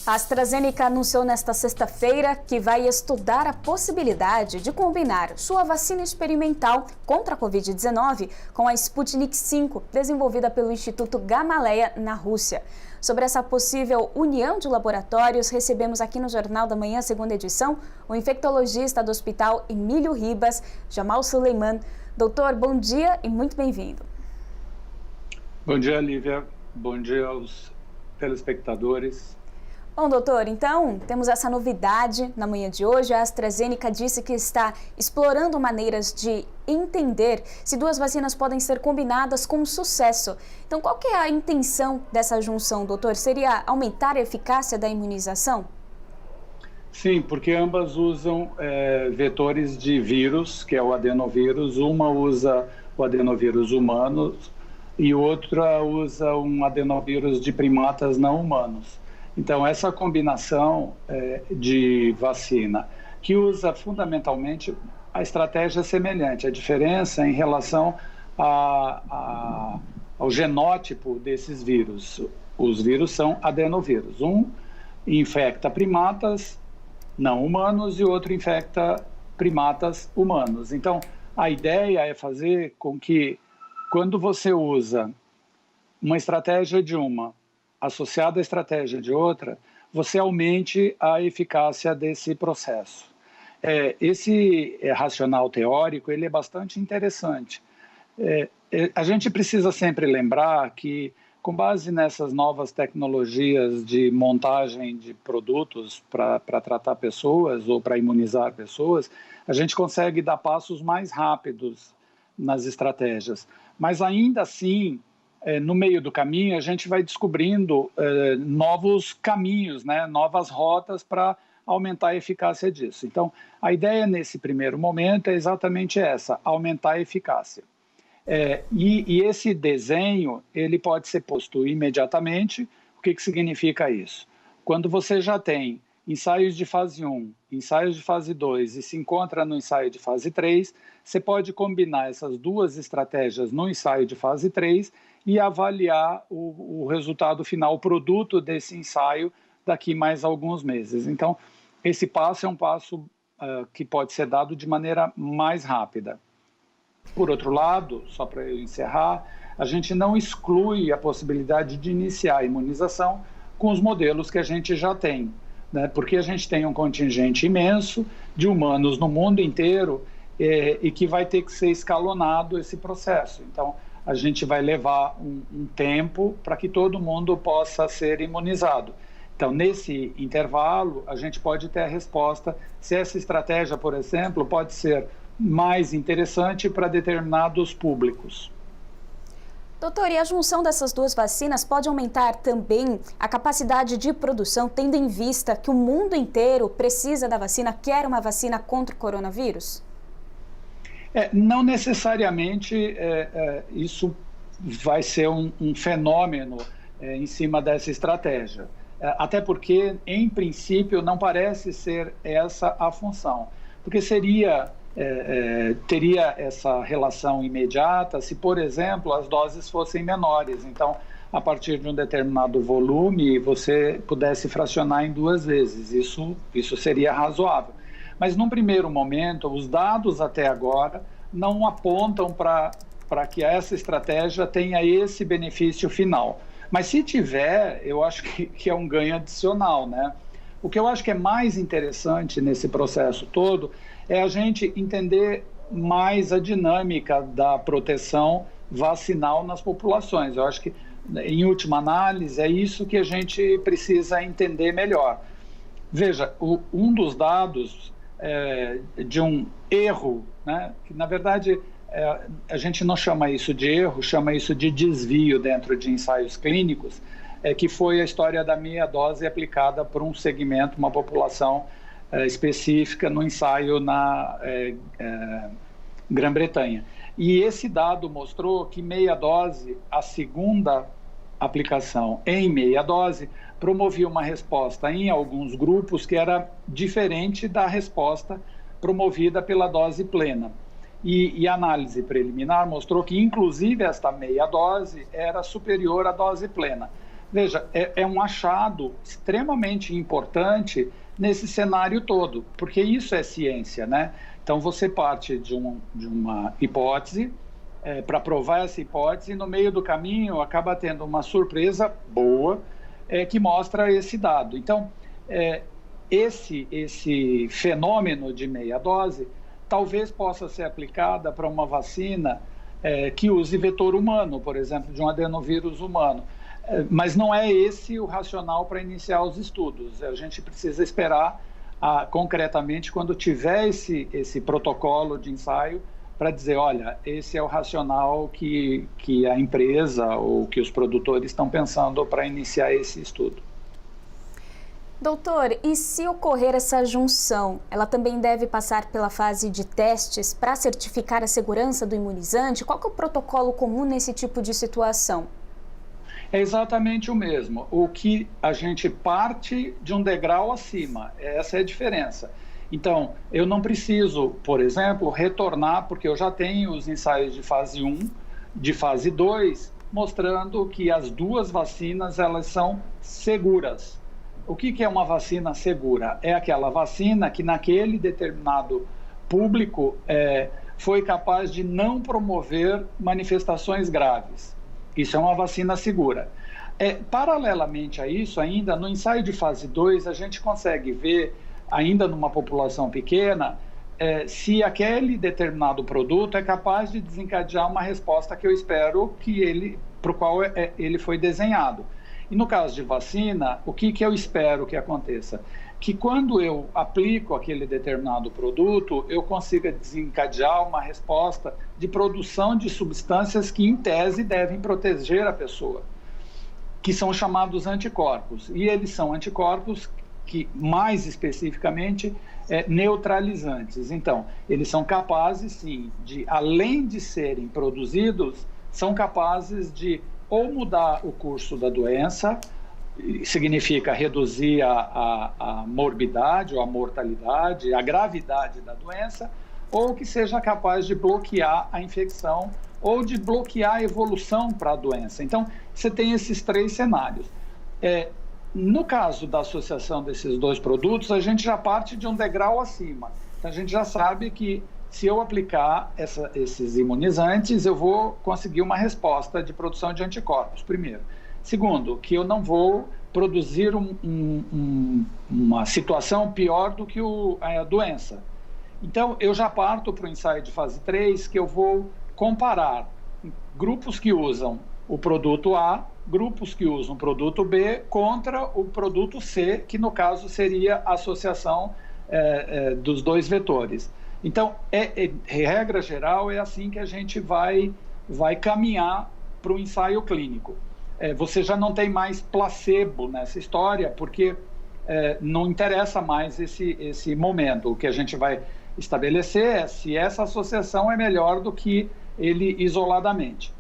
A AstraZeneca anunciou nesta sexta-feira que vai estudar a possibilidade de combinar sua vacina experimental contra a Covid-19 com a Sputnik V, desenvolvida pelo Instituto Gamaleya, na Rússia. Sobre essa possível união de laboratórios, recebemos aqui no Jornal da Manhã, segunda edição, o infectologista do Hospital Emílio Ribas, Jamal Suleiman. Doutor, bom dia e muito bem-vindo. Bom dia, Lívia. Bom dia aos telespectadores. Bom, doutor, então temos essa novidade na manhã de hoje. A AstraZeneca disse que está explorando maneiras de entender se duas vacinas podem ser combinadas com sucesso. Então, qual que é a intenção dessa junção, doutor? Seria aumentar a eficácia da imunização? Sim, porque ambas usam vetores de vírus, que é o adenovírus. Uma usa o adenovírus humano e outra usa um adenovírus de primatas não humanos. Então, essa combinação de vacina, que usa fundamentalmente a estratégia semelhante, a diferença em relação ao genótipo desses vírus. Os vírus são adenovírus. Um infecta primatas não humanos e outro infecta primatas humanos. Então, a ideia é fazer com que, quando você usa uma estratégia de uma associada à estratégia de outra, você aumente a eficácia desse processo. Esse racional teórico ele é bastante interessante. A gente precisa sempre lembrar que, com base nessas novas tecnologias de montagem de produtos para tratar pessoas ou para imunizar pessoas, a gente consegue dar passos mais rápidos nas estratégias. Mas ainda assim, no meio do caminho, a gente vai descobrindo novos caminhos, né? Novas rotas para aumentar a eficácia disso. Então, a ideia nesse primeiro momento é exatamente essa, aumentar a eficácia. E esse desenho, ele pode ser posto imediatamente. O que significa isso? Quando você já tem ensaios de fase 1, ensaios de fase 2 e se encontra no ensaio de fase 3, você pode combinar essas duas estratégias no ensaio de fase 3 e avaliar o resultado final, o produto desse ensaio daqui mais alguns meses. Então, esse passo é um passo que pode ser dado de maneira mais rápida. Por outro lado, só para eu encerrar, a gente não exclui a possibilidade de iniciar a imunização com os modelos que a gente já tem, né? Porque a gente tem um contingente imenso de humanos no mundo inteiro e que vai ter que ser escalonado esse processo. Então, a gente vai levar um tempo para que todo mundo possa ser imunizado. Então, nesse intervalo, a gente pode ter a resposta se essa estratégia, por exemplo, pode ser mais interessante para determinados públicos. Doutor, e a junção dessas duas vacinas pode aumentar também a capacidade de produção, tendo em vista que o mundo inteiro precisa da vacina, quer uma vacina contra o coronavírus? Não necessariamente isso vai ser um fenômeno em cima dessa estratégia. Até porque, em princípio, não parece ser essa a função. Porque teria essa relação imediata se, por exemplo, as doses fossem menores. Então, a partir de um determinado volume, você pudesse fracionar em 2 vezes. Isso seria razoável. Mas, num primeiro momento, os dados até agora não apontam para que essa estratégia tenha esse benefício final. Mas, se tiver, eu acho que é um ganho adicional, né? O que eu acho que é mais interessante nesse processo todo é a gente entender mais a dinâmica da proteção vacinal nas populações. Eu acho que, em última análise, é isso que a gente precisa entender melhor. Veja, um dos dados de um erro, né, que na verdade a gente não chama isso de erro, chama isso de desvio dentro de ensaios clínicos, que foi a história da meia dose aplicada por um segmento, uma população específica no ensaio na Grã-Bretanha. E esse dado mostrou que meia dose, a segunda aplicação em meia dose, promovia uma resposta em alguns grupos que era diferente da resposta promovida pela dose plena. E a análise preliminar mostrou que, inclusive, esta meia dose era superior à dose plena. veja, é um achado extremamente importante nesse cenário todo, porque isso é ciência, né? Então, você parte de uma hipótese para provar essa hipótese, e no meio do caminho acaba tendo uma surpresa boa que mostra esse dado. Então, esse fenômeno de meia dose talvez possa ser aplicada para uma vacina que use vetor humano, por exemplo, de um adenovírus humano. Mas não é esse o racional para iniciar os estudos. A gente precisa esperar concretamente quando tiver esse protocolo de ensaio para dizer, olha, esse é o racional que a empresa ou que os produtores estão pensando para iniciar esse estudo. Doutor, e se ocorrer essa junção, ela também deve passar pela fase de testes para certificar a segurança do imunizante? Qual que é o protocolo comum nesse tipo de situação? É exatamente o mesmo. O que a gente parte de um degrau acima, essa é a diferença. Então, eu não preciso, por exemplo, retornar, porque eu já tenho os ensaios de fase 1, de fase 2, mostrando que as duas vacinas elas são seguras. O que é uma vacina segura? É aquela vacina que naquele determinado público foi capaz de não promover manifestações graves. Isso é uma vacina segura. Paralelamente a isso, ainda no ensaio de fase 2, a gente consegue ver, ainda numa população pequena, se aquele determinado produto é capaz de desencadear uma resposta que eu espero para o qual ele foi desenhado. E no caso de vacina, o que eu espero que aconteça? Que quando eu aplico aquele determinado produto, eu consiga desencadear uma resposta de produção de substâncias que, em tese, devem proteger a pessoa, que são chamados anticorpos. E eles são anticorpos que, mais especificamente, neutralizantes. Então, eles são capazes, sim, além de serem produzidos, são capazes de ou mudar o curso da doença, significa reduzir a morbidade ou a mortalidade, a gravidade da doença, ou que seja capaz de bloquear a infecção ou de bloquear a evolução para a doença. Então, você tem esses três cenários. No caso da associação desses dois produtos, a gente já parte de um degrau acima. Então, a gente já sabe que se eu aplicar esses imunizantes, eu vou conseguir uma resposta de produção de anticorpos, primeiro. Segundo, que eu não vou produzir uma situação pior do que a doença. Então, eu já parto para o ensaio de fase 3, que eu vou comparar grupos que usam o produto A, grupos que usam o produto B, contra o produto C, que no caso seria a associação dos dois vetores. Então, regra geral, é assim que a gente vai caminhar para o ensaio clínico. Você já não tem mais placebo nessa história, porque não interessa mais esse momento. O que a gente vai estabelecer é se essa associação é melhor do que ele isoladamente.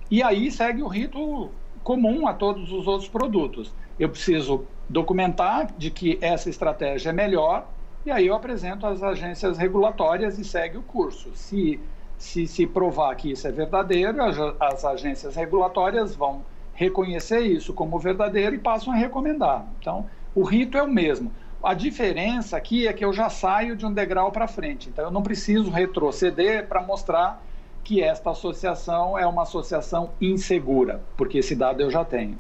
E aí segue o rito comum a todos os outros produtos. Eu preciso documentar de que essa estratégia é melhor, e aí eu apresento às agências regulatórias e segue o curso. Se provar que isso é verdadeiro, as agências regulatórias vão reconhecer isso como verdadeiro e passam a recomendar. Então, o rito é o mesmo. A diferença aqui é que eu já saio de um degrau para frente. Então, eu não preciso retroceder para mostrar que esta associação é uma associação insegura, porque esse dado eu já tenho.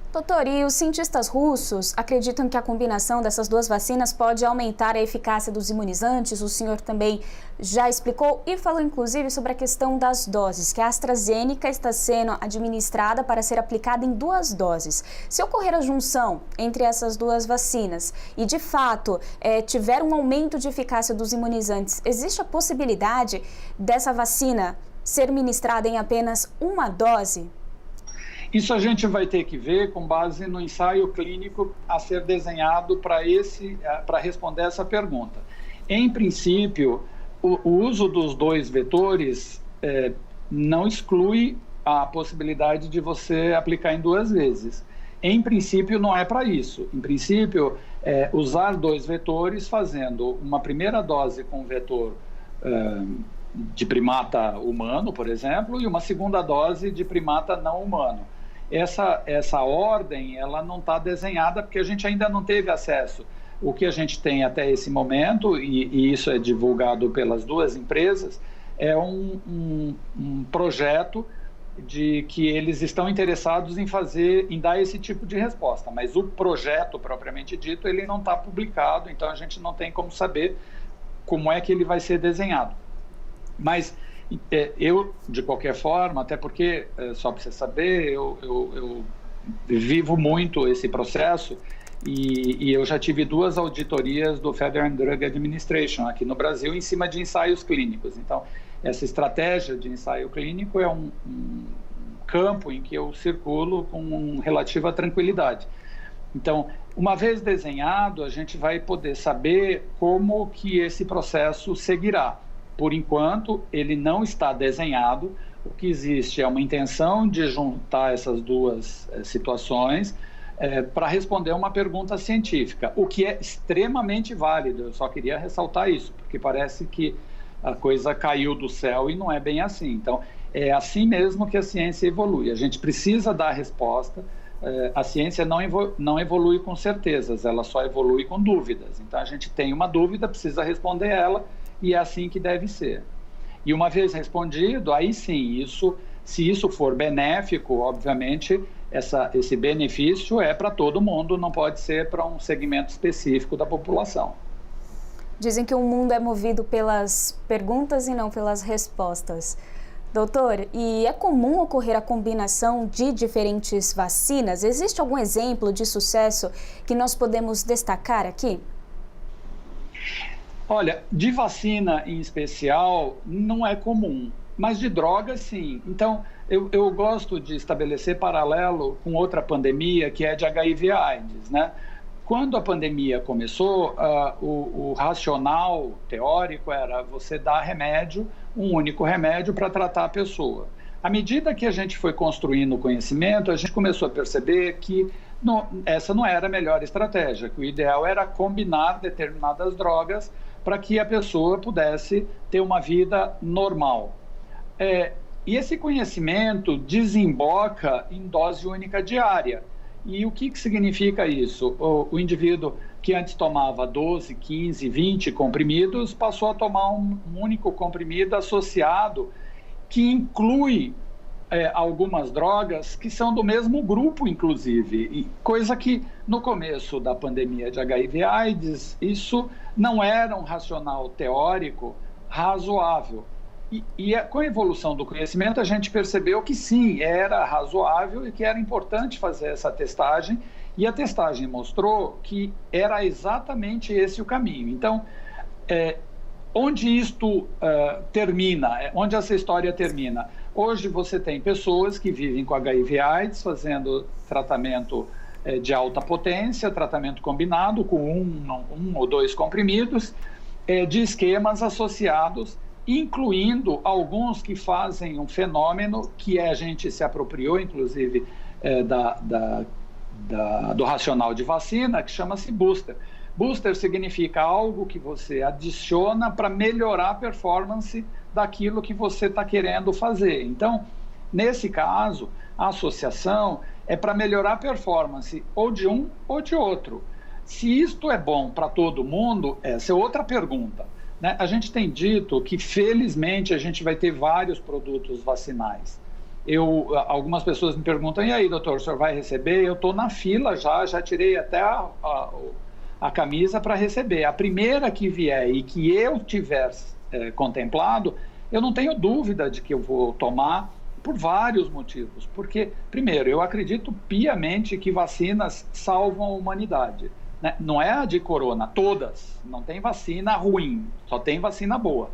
Doutor, e os cientistas russos acreditam que a combinação dessas duas vacinas pode aumentar a eficácia dos imunizantes? O senhor também já explicou e falou inclusive sobre a questão das doses, que a AstraZeneca está sendo administrada para ser aplicada em 2 doses. Se ocorrer a junção entre essas duas vacinas e, de fato, tiver um aumento de eficácia dos imunizantes, existe a possibilidade dessa vacina ser ministrada em apenas 1 dose? Isso a gente vai ter que ver com base no ensaio clínico a ser desenhado para responder essa pergunta. Em princípio, o uso dos 2 vetores não exclui a possibilidade de você aplicar em 2 vezes. Em princípio, não é para isso. Em princípio, usar 2 vetores fazendo uma primeira dose com vetor de primata humano, por exemplo, e uma segunda dose de primata não humano. essa ordem, ela não está desenhada porque a gente ainda não teve acesso. O que a gente tem até esse momento, e isso é divulgado pelas duas empresas, é um projeto de que eles estão interessados em dar esse tipo de resposta, mas o projeto propriamente dito, ele não está publicado, então a gente não tem como saber como é que ele vai ser desenhado. Mas eu, de qualquer forma, até porque, só para você saber, eu vivo muito esse processo e eu já tive 2 auditorias do Federal Drug Administration aqui no Brasil em cima de ensaios clínicos. Então, essa estratégia de ensaio clínico é um campo em que eu circulo com relativa tranquilidade. Então, uma vez desenhado, a gente vai poder saber como que esse processo seguirá. Por enquanto, ele não está desenhado. O que existe é uma intenção de juntar essas 2 situações para responder uma pergunta científica, o que é extremamente válido. Eu só queria ressaltar isso, porque parece que a coisa caiu do céu e não é bem assim. Então, é assim mesmo que a ciência evolui. A gente precisa dar resposta. A ciência não evolui com certezas, ela só evolui com dúvidas. Então, a gente tem uma dúvida, precisa responder ela, e é assim que deve ser. E uma vez respondido, aí sim, se isso for benéfico, obviamente, esse benefício é para todo mundo, não pode ser para um segmento específico da população. Dizem que o mundo é movido pelas perguntas e não pelas respostas. Doutor, e é comum ocorrer a combinação de diferentes vacinas? Existe algum exemplo de sucesso que nós podemos destacar aqui? Olha, de vacina em especial não é comum, mas de drogas sim. Então, eu gosto de estabelecer paralelo com outra pandemia que é de HIV/AIDS, né? Quando a pandemia começou, o racional teórico era você dar remédio, um único remédio para tratar a pessoa. À medida que a gente foi construindo o conhecimento, a gente começou a perceber que essa não era a melhor estratégia, que o ideal era combinar determinadas drogas para que a pessoa pudesse ter uma vida normal. E esse conhecimento desemboca em dose única diária. E o que significa isso? O indivíduo que antes tomava 12, 15, 20 comprimidos passou a tomar um único comprimido associado que inclui algumas drogas que são do mesmo grupo, inclusive. Coisa que no começo da pandemia de HIV/AIDS, isso não era um racional teórico razoável. Com a evolução do conhecimento, a gente percebeu que sim, era razoável e que era importante fazer essa testagem, e a testagem mostrou que era exatamente esse o caminho. Então, onde isto termina, onde essa história termina? Hoje você tem pessoas que vivem com HIV/AIDS fazendo tratamento de alta potência, tratamento combinado com um ou 2 comprimidos, de esquemas associados, incluindo alguns que fazem um fenômeno que a gente se apropriou, inclusive, do racional de vacina, que chama-se booster. Booster significa algo que você adiciona para melhorar a performance daquilo que você está querendo fazer. Então, nesse caso, a associação é para melhorar a performance ou de um ou de outro. Se isto é bom para todo mundo, essa é outra pergunta. Né? A gente tem dito que, felizmente, a gente vai ter vários produtos vacinais. Algumas pessoas me perguntam, e aí, doutor, o senhor vai receber? Eu estou na fila já tirei até a camisa para receber. A primeira que vier e que eu tiver contemplado, eu não tenho dúvida de que eu vou tomar por vários motivos. Porque, primeiro, eu acredito piamente que vacinas salvam a humanidade. Não é a de corona, todas. Não tem vacina ruim, só tem vacina boa.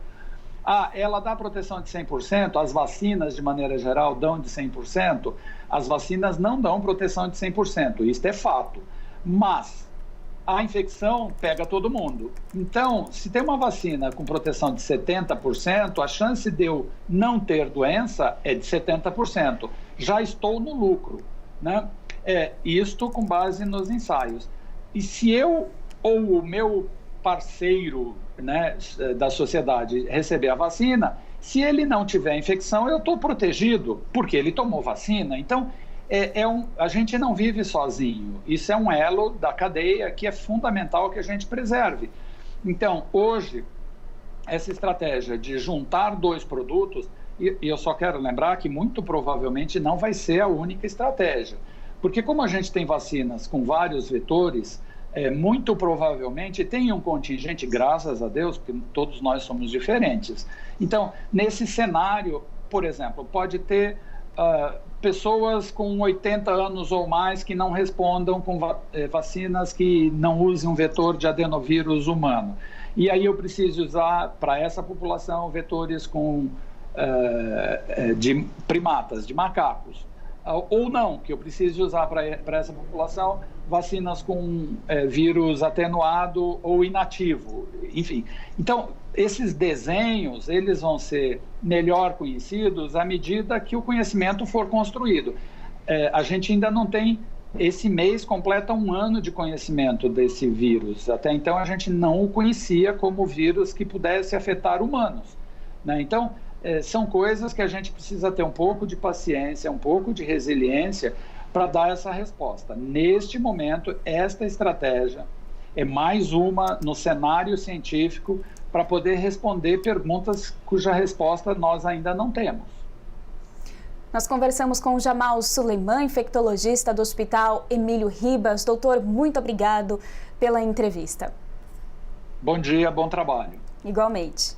Ela dá proteção de 100%, as vacinas, de maneira geral, dão de 100%, as vacinas não dão proteção de 100%, isso é fato. Mas a infecção pega todo mundo. Então, se tem uma vacina com proteção de 70%, a chance de eu não ter doença é de 70%. Já estou no lucro, né? Isto com base nos ensaios. E se eu ou o meu parceiro, né, da sociedade receber a vacina, se ele não tiver infecção, eu estou protegido, porque ele tomou vacina. Então, a gente não vive sozinho. Isso é um elo da cadeia que é fundamental que a gente preserve. Então, hoje, essa estratégia de juntar 2 produtos, e eu só quero lembrar que muito provavelmente não vai ser a única estratégia, porque como a gente tem vacinas com vários vetores, muito provavelmente tem um contingente, graças a Deus, porque todos nós somos diferentes. Então, nesse cenário, por exemplo, pode ter pessoas com 80 anos ou mais que não respondam com vacinas que não usem um vetor de adenovírus humano. E aí eu preciso usar para essa população vetores de primatas, de macacos. Ou não, que eu preciso usar para essa população vacinas com vírus atenuado ou inativo, enfim. Então, esses desenhos, eles vão ser melhor conhecidos à medida que o conhecimento for construído. A gente ainda não tem, esse mês completa 1 ano de conhecimento desse vírus. Até então, a gente não o conhecia como vírus que pudesse afetar humanos, né? Então, são coisas que a gente precisa ter um pouco de paciência, um pouco de resiliência para dar essa resposta. Neste momento, esta estratégia é mais uma no cenário científico para poder responder perguntas cuja resposta nós ainda não temos. Nós conversamos com o Jamal Suleiman, infectologista do Hospital Emílio Ribas. Doutor, muito obrigado pela entrevista. Bom dia, bom trabalho. Igualmente.